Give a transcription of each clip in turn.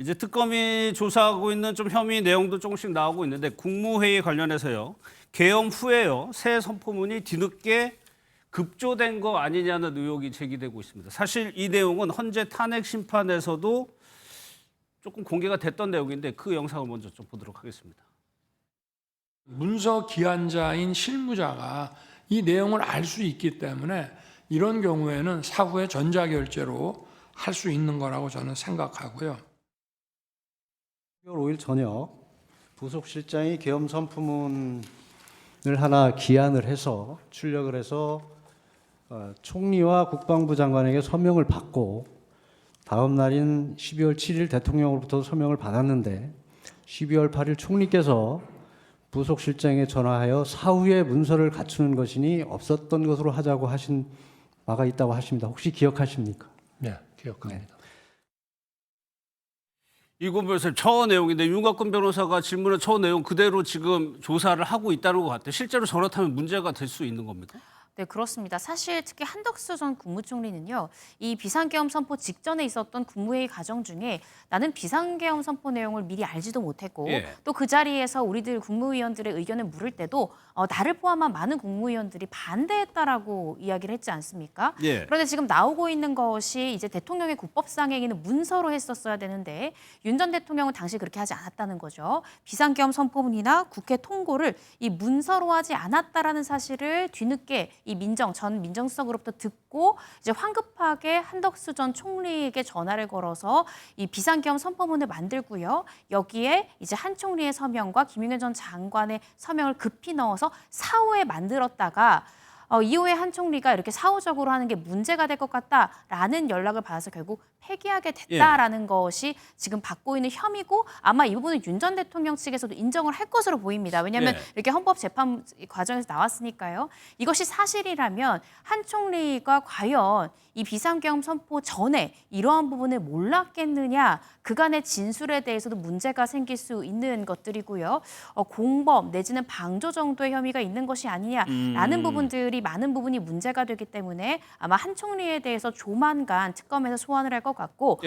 이제 특검이 조사하고 있는 좀 혐의 내용도 조금씩 나오고 있는데 국무회의 관련해서요. 개엄 후에요. 새 선포문이 뒤늦게 급조된 거 아니냐는 의혹이 제기되고 있습니다. 사실 이 내용은 헌재 탄핵 심판에서도 조금 공개가 됐던 내용인데 그 영상을 먼저 좀 보도록 하겠습니다. 문서 기한자인 실무자가 이 내용을 알 수 있기 때문에 이런 경우에는 사후에 전자결제로 할 수 있는 거라고 저는 생각하고요. 10월 5일 저녁 부속실장이 계엄 선포문을 하나 기한을 해서 출력을 해서 총리와 국방부 장관에게 서명을 받고 다음 날인 12월 7일 대통령으로부터 서명을 받았는데 12월 8일 총리께서 부속실장에 전화하여 사후에 문서를 갖추는 것이니 없었던 것으로 하자고 하신 바가 있다고 하십니다. 혹시 기억하십니까? 네, 기억합니다. 이건 벌써 저 내용인데 윤곽근 변호사가 질문한 저 내용 그대로 지금 조사를 하고 있다는 것 같아요. 실제로 저렇다면 문제가 될 수 있는 겁니까? 네, 그렇습니다. 사실 특히 한덕수 전 국무총리는요, 이 비상계엄 선포 직전에 있었던 국무회의 과정 중에 나는 비상계엄 선포 내용을 미리 알지도 못했고 또 그 자리에서 우리들 국무위원들의 의견을 물을 때도 나를 포함한 많은 국무위원들이 반대했다라고 이야기를 했지 않습니까? 그런데 지금 나오고 있는 것이 이제 대통령의 국법상행위는 문서로 했었어야 되는데 윤 전 대통령은 당시 그렇게 하지 않았다는 거죠. 비상계엄 선포문이나 국회 통고를 이 문서로 하지 않았다라는 사실을 뒤늦게 이 전 민정수석으로부터 듣고 이제 황급하게 한덕수 전 총리에게 전화를 걸어서 이 비상계엄 선포문을 만들고요. 여기에 이제 한 총리의 서명과 김용현 전 장관의 서명을 급히 넣어서 사후에 만들었다가 이후에 한 총리가 이렇게 사후적으로 하는 게 문제가 될 것 같다라는 연락을 받아서 결국 폐기하게 됐다라는 것이 지금 받고 있는 혐의고 아마 이 부분은 윤 전 대통령 측에서도 인정을 할 것으로 보입니다. 왜냐하면 이렇게 헌법재판 과정에서 나왔으니까요. 이것이 사실이라면 한 총리가 과연 이 비상계엄 선포 전에 이러한 부분을 몰랐겠느냐 그간의 진술에 대해서도 문제가 생길 수 있는 것들이고요. 공범 내지는 방조 정도의 혐의가 있는 것이 아니냐라는 부분들이 많은 부분이 문제가 되기 때문에 아마 한 총리에 대해서 조만간 특검에서 소환을 할 것 같고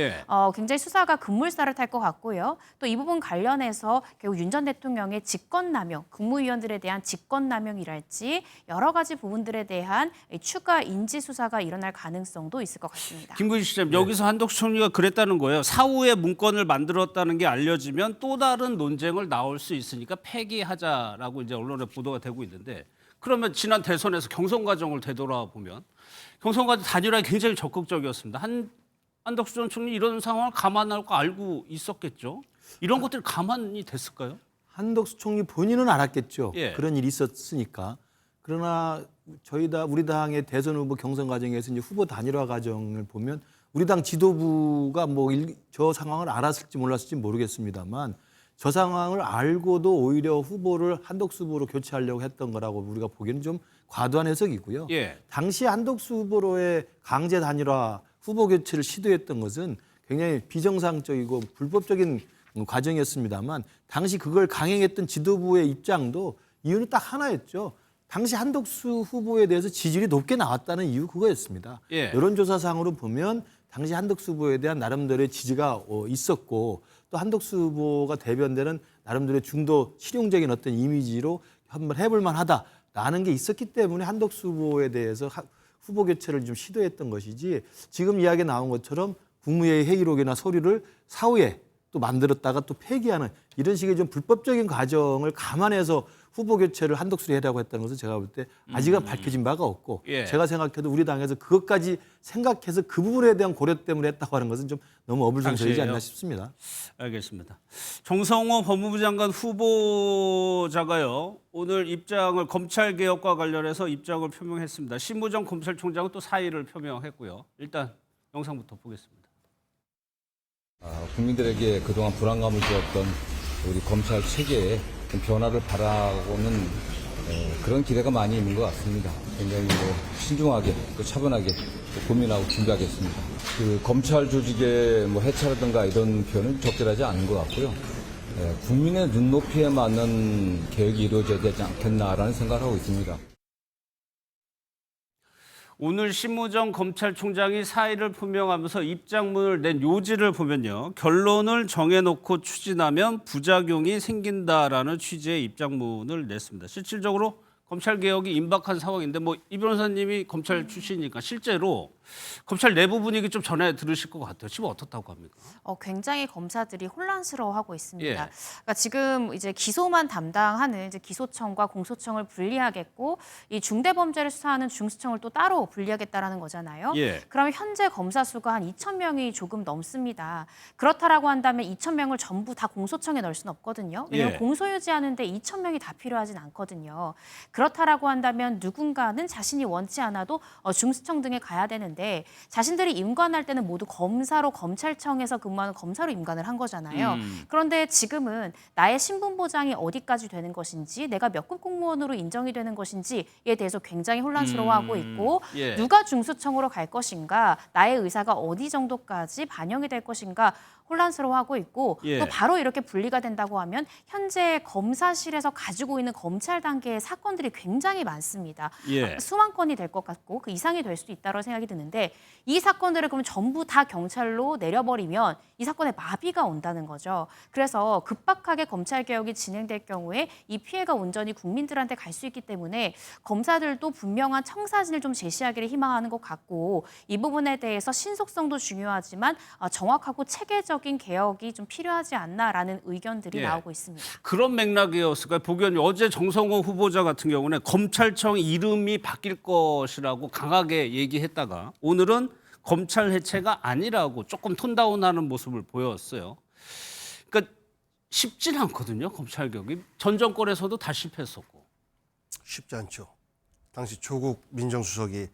굉장히 수사가 급물살을 탈 것 같고요. 또 이 부분 관련해서 결국 윤 전 대통령의 직권남용, 국무위원들에 대한 직권남용이랄지 여러 가지 부분들에 대한 추가 인지 수사가 일어날 가능성도 있을 것 같습니다. 김구희 시장, 여기서 한덕수 총리가 그랬다는 거예요. 사후에 문건을 만들었다는 게 알려지면 또 다른 논쟁을 나올 수 있으니까 폐기하자라고 이제 언론에 보도가 되고 있는데 그러면 지난 대선에서 경선 과정을 되돌아보면 경선 과정 단일화에 굉장히 적극적이었습니다. 한덕수 전 총리 이런 상황을 감안할 거 알고 있었겠죠. 이런 것들이 가만히 됐을까요? 한덕수 총리 본인은 알았겠죠. 그런 일이 있었으니까. 그러나 우리 당의 대선 후보 경선 과정에서 이제 후보 단일화 과정을 보면 우리 당 지도부가 저 상황을 알았을지 몰랐을지 모르겠습니다만 저 상황을 알고도 오히려 후보를 한덕수 후보로 교체하려고 했던 거라고 우리가 보기에는 좀 과도한 해석이고요. 당시 한덕수 후보로의 강제 단일화 후보 교체를 시도했던 것은 굉장히 비정상적이고 불법적인 과정이었습니다만 당시 그걸 강행했던 지도부의 입장도 이유는 딱 하나였죠. 당시 한덕수 후보에 대해서 지지율이 높게 나왔다는 이유 그거였습니다. 여론조사상으로 보면 당시 한덕수 후보에 대한 나름대로의 지지가 있었고 또 한덕수 후보가 대변되는 나름대로의 중도 실용적인 어떤 이미지로 한번 해볼 만하다라는 게 있었기 때문에 한덕수 후보에 대해서 후보 교체를 좀 시도했던 것이지 지금 이야기 나온 것처럼 국무회의 회의록이나 서류를 사후에 또 만들었다가 또 폐기하는 이런 식의 좀 불법적인 과정을 감안해서 후보 교체를 한덕수로 해라고 했다는 것은 제가 볼 때 아직은 밝혀진 바가 없고 제가 생각해도 우리 당에서 그것까지 생각해서 그 부분에 대한 고려 때문에 했다고 하는 것은 좀 너무 어불성설이지 않나 싶습니다. 알겠습니다. 정성호 법무부 장관 후보자가요. 오늘 입장을 검찰개혁과 관련해서 입장을 표명했습니다. 심우정 검찰총장은 또 사의를 표명했고요. 일단 영상부터 보겠습니다. 국민들에게 그동안 불안감을 주었던 우리 검찰 체계에 변화를 바라고는 그런 기대가 많이 있는 것 같습니다. 굉장히 신중하게 또 차분하게 또 고민하고 준비하겠습니다. 그 검찰 조직의 해체라든가 이런 표현은 적절하지 않은 것 같고요. 국민의 눈높이에 맞는 개혁이 이루어져야 되지 않겠나라는 생각을 하고 있습니다. 오늘 심우정 검찰총장이 사의를 표명하면서 입장문을 낸 요지를 보면요. 결론을 정해놓고 추진하면 부작용이 생긴다라는 취지의 입장문을 냈습니다. 실질적으로 검찰개혁이 임박한 상황인데 뭐 이 변호사님이 검찰 출신이니까 실제로 검찰 내부 분위기 좀 전해 들으실 것 같아요. 지금 어떻다고 합니까? 굉장히 검사들이 혼란스러워하고 있습니다. 예. 그러니까 지금 이제 기소만 담당하는 이제 기소청과 공소청을 분리하겠고 이 중대범죄를 수사하는 중수청을 또 따로 분리하겠다라는 거잖아요. 예. 그러면 현재 검사 수가 한 2,000명이 조금 넘습니다. 그렇다라고 한다면 2,000명을 전부 다 공소청에 넣을 수는 없거든요. 왜냐하면 예. 공소유지하는데 2,000명이 다 필요하진 않거든요. 그렇다라고 한다면 누군가는 자신이 원치 않아도 중수청 등에 가야 되는데 자신들이 임관할 때는 모두 검사로 검찰청에서 근무하는 검사로 임관을 한 거잖아요. 그런데 지금은 나의 신분 보장이 어디까지 되는 것인지 내가 몇 급 공무원으로 인정이 되는 것인지에 대해서 굉장히 혼란스러워하고 있고 예. 누가 중수청으로 갈 것인가 나의 의사가 어디 정도까지 반영이 될 것인가 혼란스러워하고 있고 예. 또 바로 이렇게 분리가 된다고 하면 현재 검사실에서 가지고 있는 검찰 단계의 사건들이 굉장히 많습니다. 예. 수만 건이 될 것 같고 그 이상이 될 수도 있다고 생각이 드는데 이 사건들을 그러면 전부 다 경찰로 내려버리면 이 사건에 마비가 온다는 거죠. 그래서 급박하게 검찰개혁이 진행될 경우에 이 피해가 온전히 국민들한테 갈 수 있기 때문에 검사들도 분명한 청사진을 좀 제시하기를 희망하는 것 같고 이 부분에 대해서 신속성도 중요하지만 정확하고 체계적인 개혁이 좀 필요하지 않나라는 의견들이 예. 나오고 있습니다. 그런 맥락이었을까요? 보기에는 어제 정성호 후보자 같은 경우는 검찰청 이름이 바뀔 것이라고 강하게 얘기했다가 오늘은 검찰 해체가 아니라고 조금 톤다운하는 모습을 보였어요. 그러니까 쉽진 않거든요. 검찰 개혁이 전 정권에서도 다 실패했었고. 쉽지 않죠. 당시 조국 민정수석이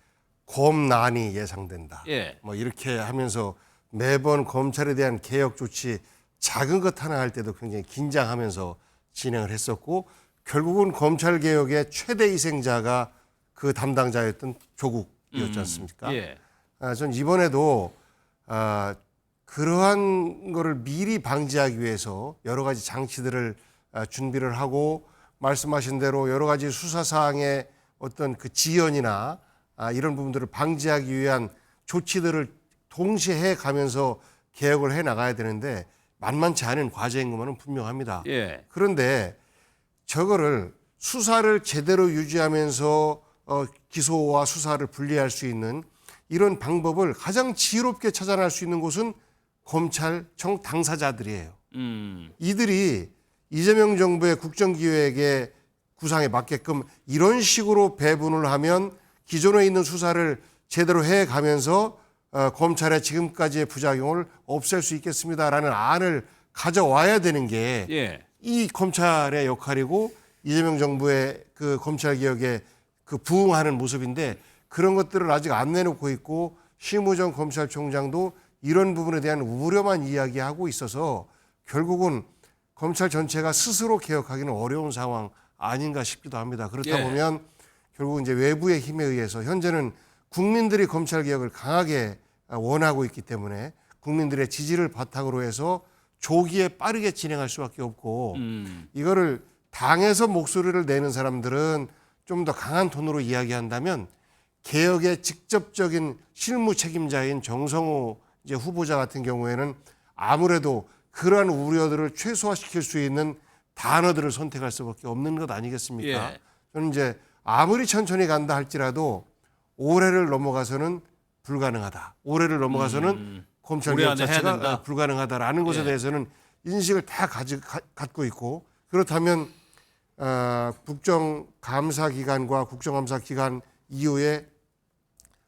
검난이 예상된다. 예. 뭐 이렇게 하면서 매번 검찰에 대한 개혁 조치 작은 것 하나 할 때도 굉장히 긴장하면서 진행을 했었고 결국은 검찰 개혁의 최대 희생자가 그 담당자였던 조국이었지 않습니까? 예. 전 이번에도 그러한 거를 미리 방지하기 위해서 여러 가지 장치들을 준비를 하고 말씀하신 대로 여러 가지 수사 사항의 어떤 그 지연이나 이런 부분들을 방지하기 위한 조치들을 동시에 해 가면서 개혁을 해 나가야 되는데 만만치 않은 과제인 것만은 분명합니다. 예. 그런데 저거를 수사를 제대로 유지하면서 기소와 수사를 분리할 수 있는 이런 방법을 가장 지혜롭게 찾아낼 수 있는 곳은 검찰청 당사자들이에요. 이들이 이재명 정부의 국정기획의 구상에 맞게끔 이런 식으로 배분을 하면 기존에 있는 수사를 제대로 해가면서 검찰의 지금까지의 부작용을 없앨 수 있겠습니다라는 안을 가져와야 되는 게 이 검찰의 역할이고 이재명 정부의 그 검찰개혁에 그 부응하는 모습인데 그런 것들을 아직 안 내놓고 있고 심우정 검찰총장도 이런 부분에 대한 우려만 이야기하고 있어서 결국은 검찰 전체가 스스로 개혁하기는 어려운 상황 아닌가 싶기도 합니다. 그렇다 보면 결국 이제 외부의 힘에 의해서 현재는 국민들이 검찰 개혁을 강하게 원하고 있기 때문에 국민들의 지지를 바탕으로 해서 조기에 빠르게 진행할 수밖에 없고 이거를 당에서 목소리를 내는 사람들은 좀 더 강한 톤으로 이야기한다면 개혁의 직접적인 실무 책임자인 정성호 이제 후보자 같은 경우에는 아무래도 그러한 우려들을 최소화시킬 수 있는 단어들을 선택할 수밖에 없는 것 아니겠습니까? 저는 이제 아무리 천천히 간다 할지라도 올해를 넘어가서는 불가능하다. 올해를 넘어가서는 검찰 개혁 자체가 불가능하다라는 것에 대해서는 인식을 다 갖고 있고 그렇다면 국정감사기관과 국정감사기관 이후에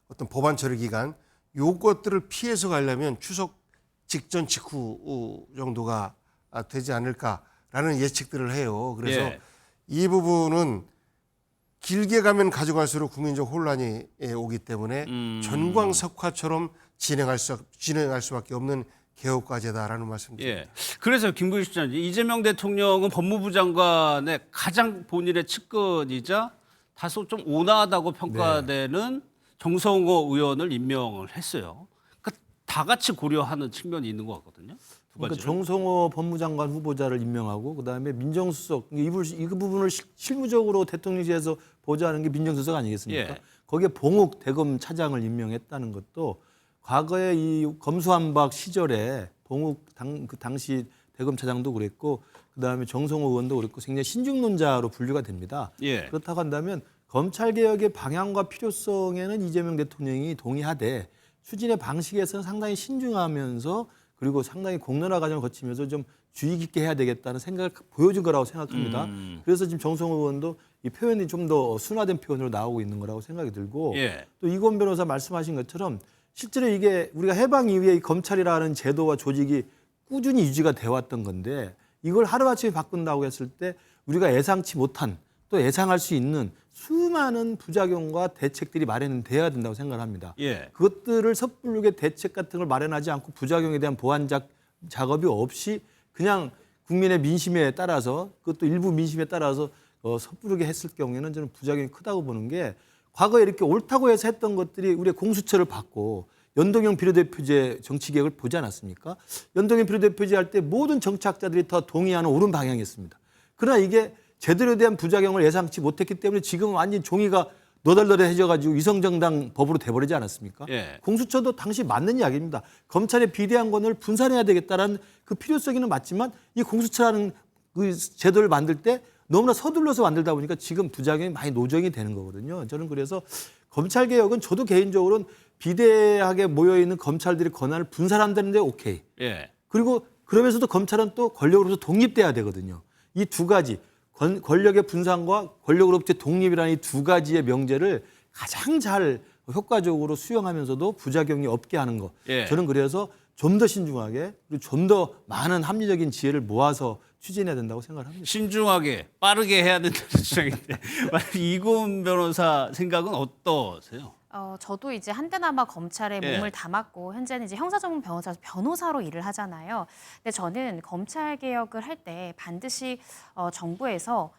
어떤 법안 처리 기간 요것들을 피해서 가려면 추석 직전 직후 정도가 되지 않을까라는 예측들을 해요. 그래서 이 부분은 길게 가면 가져갈수록 국민적 혼란이 오기 때문에 전광석화처럼 진행할 수밖에 없는 개혁 과제다라는 말씀드립니다. 그래서 김구일 시장님, 이재명 대통령은 법무부 장관의 가장 본인의 측근이자 다소 좀 온화하다고 평가되는 정성호 의원을 임명을 했어요. 그러니까 다 같이 고려하는 측면이 있는 것 같거든요. 그러니까 정성호 법무장관 후보자를 임명하고 그다음에 민정수석 이 부분을 실무적으로 대통령실에서 보좌하는 게 민정수석 아니겠습니까? 거기에 봉욱 대검 차장을 임명했다는 것도 과거에 이 검수완박 시절에 봉욱 그 당시 대검 차장도 그랬고 그다음에 정성호 의원도 그랬고 굉장히 신중론자로 분류가 됩니다. 예. 그렇다고 한다면 검찰 개혁의 방향과 필요성에는 이재명 대통령이 동의하되 추진의 방식에서는 상당히 신중하면서 그리고 상당히 공론화 과정을 거치면서 좀 주의 깊게 해야 되겠다는 생각을 보여준 거라고 생각합니다. 그래서 지금 정성호 의원도 이 표현이 좀 더 순화된 표현으로 나오고 있는 거라고 생각이 들고 예. 또 이건 변호사 말씀하신 것처럼 실제로 이게 우리가 해방 이후에 이 검찰이라는 제도와 조직이 꾸준히 유지가 돼 왔던 건데 이걸 하루아침에 바꾼다고 했을 때 우리가 예상치 못한 또 예상할 수 있는 수많은 부작용과 대책들이 마련돼야 된다고 생각을 합니다. 예. 그것들을 섣부르게 대책 같은 걸 마련하지 않고 부작용에 대한 보완 작업이 없이 그냥 국민의 민심에 따라서 그것도 일부 민심에 따라서 섣부르게 했을 경우에는 저는 부작용이 크다고 보는 게 과거에 이렇게 옳다고 해서 했던 것들이 우리의 공수처를 받고 연동형 비례대표제 정치개혁을 보지 않았습니까? 연동형 비례대표제 할 때 모든 정치학자들이 다 동의하는 옳은 방향이었습니다. 그러나 이게 제대로 대한 부작용을 예상치 못했기 때문에 지금은 완전히 종이가 너덜너덜해져가지고 위성정당 법으로 돼버리지 않았습니까? 예. 공수처도 당시 맞는 이야기입니다. 검찰의 비대한 권을 분산해야 되겠다라는 그 필요성에는 맞지만 이 공수처라는 그 제도를 만들 때 너무나 서둘러서 만들다 보니까 지금 부작용이 많이 노정이 되는 거거든요. 저는 그래서 검찰 개혁은 저도 개인적으로는 비대하게 모여있는 검찰들의 권한을 분산한다는 데 오케이. 예. 그리고 그러면서도 검찰은 또 권력으로부터 독립돼야 되거든요. 이 두 가지 권력의 분산과 권력으로부터 독립이라는 이 두 가지의 명제를 가장 잘 효과적으로 수용하면서도 부작용이 없게 하는 거. 예. 저는 그래서 좀 더 신중하게 그리고 좀 더 많은 합리적인 지혜를 모아서 추진해야 된다고 생각을 합니다. 신중하게 빠르게 해야 된다는 주장인데 이금 변호사 생각은 어떠세요? 저도 이제 한때나마 검찰에 예. 몸을 담았고 현재는 이제 형사전문 변호사로 일을 하잖아요. 근데 저는 검찰 개혁을 할 때 반드시 정부에서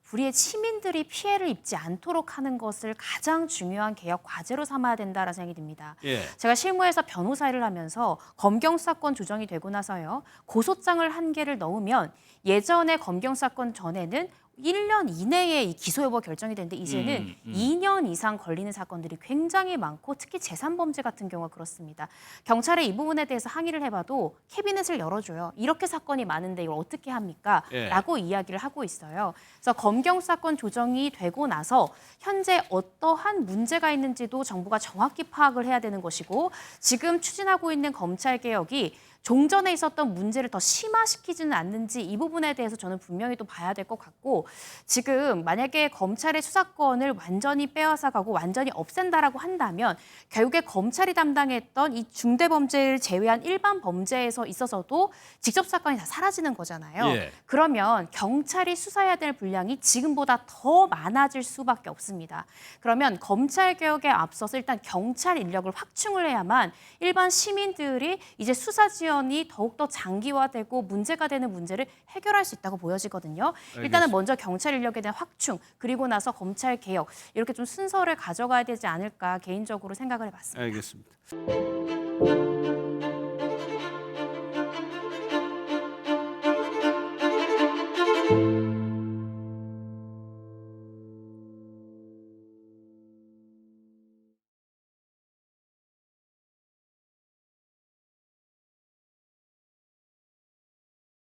불의의 시민들이 피해를 입지 않도록 하는 것을 가장 중요한 개혁 과제로 삼아야 된다라는 생각이 듭니다. 예. 제가 실무에서 변호사 일을 하면서 검경수사권 조정이 되고 나서요. 고소장을 한 개를 넣으면 예전에 검경수사권 전에는 1년 이내에 이 기소 여부가 결정이 되는데 이제는 2년 이상 걸리는 사건들이 굉장히 많고 특히 재산범죄 같은 경우가 그렇습니다. 경찰에 이 부분에 대해서 항의를 해봐도 캐비넷을 열어줘요. 이렇게 사건이 많은데 이걸 어떻게 합니까? 예. 라고 이야기를 하고 있어요. 그래서 검경수사권 조정이 되고 나서 현재 어떠한 문제가 있는지도 정부가 정확히 파악을 해야 되는 것이고 지금 추진하고 있는 검찰개혁이 종전에 있었던 문제를 더 심화시키지는 않는지 이 부분에 대해서 저는 분명히 또 봐야 될 것 같고 지금 만약에 검찰의 수사권을 완전히 빼앗아가고 완전히 없앤다라고 한다면 결국에 검찰이 담당했던 이 중대범죄를 제외한 일반 범죄에서 있어서도 직접 사건이 다 사라지는 거잖아요. 예. 그러면 경찰이 수사해야 될 분량이 지금보다 더 많아질 수밖에 없습니다. 그러면 검찰개혁에 앞서서 일단 경찰 인력을 확충을 해야만 일반 시민들이 이제 수사 지원이 더욱더 장기화되고 문제가 되는 문제를 해결할 수 있다고 보여지거든요. 일단은 먼저 경찰 인력에 대한 확충 그리고 나서 검찰 개혁 이렇게 좀 순서를 가져가야 되지 않을까 개인적으로 생각을 해봤습니다. 알겠습니다.